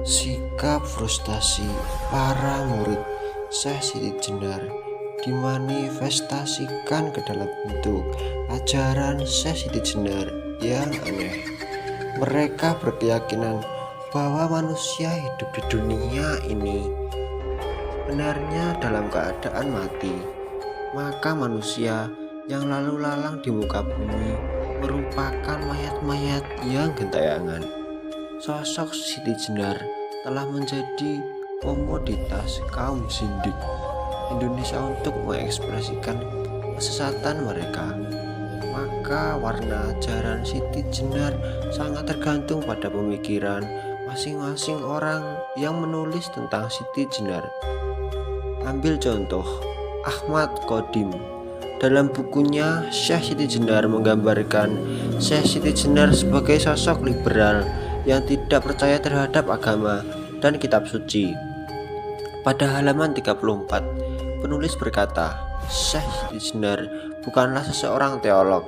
Sikap frustasi para murid Syekh Siti Jenar dimanifestasikan ke dalam bentuk ajaran Syekh Siti Jenar yang aneh. Mereka berkeyakinan bahwa manusia hidup di dunia ini benarnya dalam keadaan mati, maka manusia yang lalu lalang di muka bumi merupakan mayat-mayat yang gentayangan. Sosok Siti Jenar telah menjadi komoditas kaum sindik Indonesia untuk mengekspresikan kesesatan mereka. Maka warna ajaran Siti Jenar sangat tergantung pada pemikiran masing-masing orang yang menulis tentang Siti Jenar. Ambil contoh Ahmad Qodim. Dalam bukunya, Syekh Siti Jenar menggambarkan Syekh Siti Jenar sebagai sosok liberal yang tidak percaya terhadap agama dan kitab suci. Pada halaman 34, penulis berkata, Syekh Siti Jenar bukanlah seseorang teolog.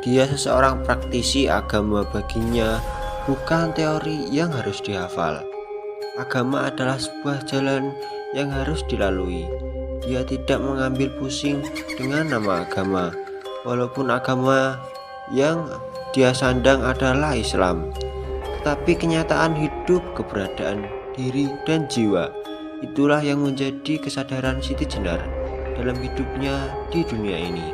Dia seseorang praktisi agama. Baginya, bukan teori yang harus dihafal. Agama adalah sebuah jalan yang harus dilalui. Dia tidak mengambil pusing dengan nama agama, walaupun agama yang dia sandang adalah Islam. Tetapi kenyataan hidup, keberadaan diri dan jiwa, itulah yang menjadi kesadaran Siti Jenar dalam hidupnya di dunia ini.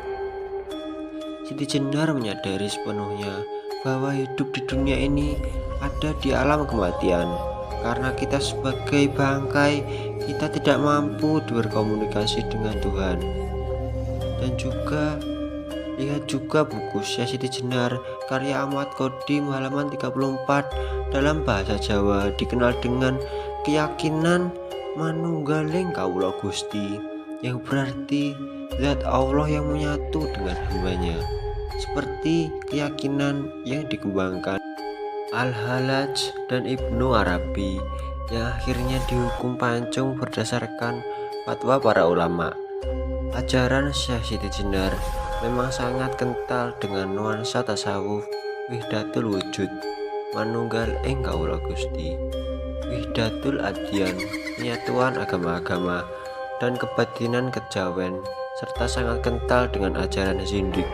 Siti Jenar menyadari sepenuhnya bahwa hidup di dunia ini ada di alam kematian. Karena kita sebagai bangkai, kita tidak mampu berkomunikasi dengan Tuhan. Dan juga lihat juga buku Syekh Siti Jenar karya Ahmad Qodim halaman 34 dalam bahasa Jawa dikenal dengan keyakinan manunggaling Kawula Gusti, yang berarti zat Allah yang menyatu dengan hambanya, seperti keyakinan yang dikembangkan Al-Hallaj dan Ibnu Arabi, yang akhirnya dihukum pancung berdasarkan fatwa para ulama. Ajaran Syekh Siti Jenar memang sangat kental dengan nuansa tasawuf, wihdatul wujud, manunggal ing Kawula Gusti, wihdatul adyan, penyatuan agama-agama, dan kebatinan kejawen, serta sangat kental dengan ajaran zindik.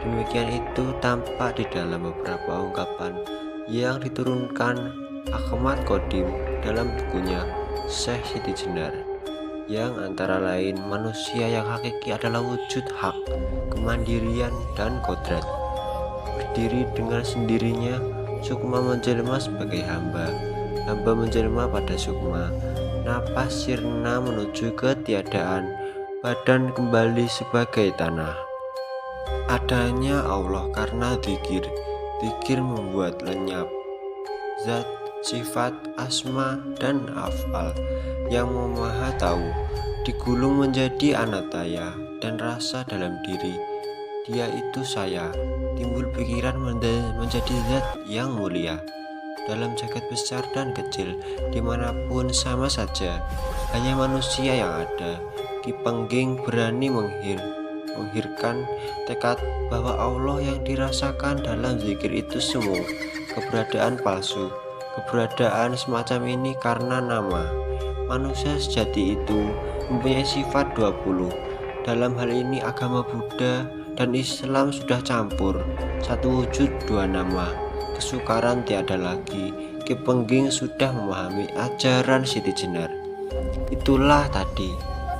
Demikian itu tampak di dalam beberapa ungkapan yang diturunkan Ahmad Qodim dalam bukunya Syekh Siti Jenar, yang antara lain manusia yang hakiki adalah wujud hak, kemandirian dan kodrat. Berdiri dengan sendirinya, sukma menjelma sebagai hamba, hamba menjelma pada sukma, napas sirna menuju ketiadaan, badan kembali sebagai tanah. Adanya Allah karena zikir, zikir membuat lenyap zat, sifat, asma, dan afal yang maha tahu, digulung menjadi anataya dan rasa dalam diri. Dia itu saya, timbul pikiran menjadi zat yang mulia. Dalam jagat besar dan kecil, dimanapun sama saja, hanya manusia yang ada. Ki Pengging berani menghirkan tekad bahwa Allah yang dirasakan dalam zikir itu semu, keberadaan palsu. Keberadaan semacam ini karena nama. Manusia sejati itu mempunyai sifat 20. Dalam hal ini agama Buddha dan Islam sudah campur, satu wujud dua nama. Kesukaran tiada lagi. Ki Pengging sudah memahami ajaran Siti Jenar. Itulah tadi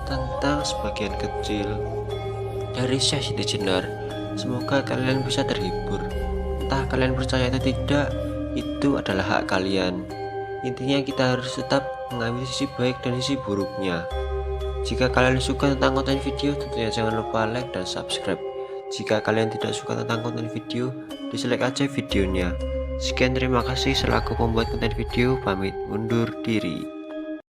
tentang sebagian kecil dari Syekh Siti Jenar. Semoga kalian bisa terhibur. Entah kalian percaya atau tidak, itu adalah hak kalian. Intinya kita harus tetap mengambil sisi baik dan sisi buruknya. Jika kalian suka tentang konten video, tentunya jangan lupa like dan subscribe. Jika kalian tidak suka tentang konten video, dislike aja videonya. Sekian, terima kasih. Selaku pembuat konten video, pamit undur diri.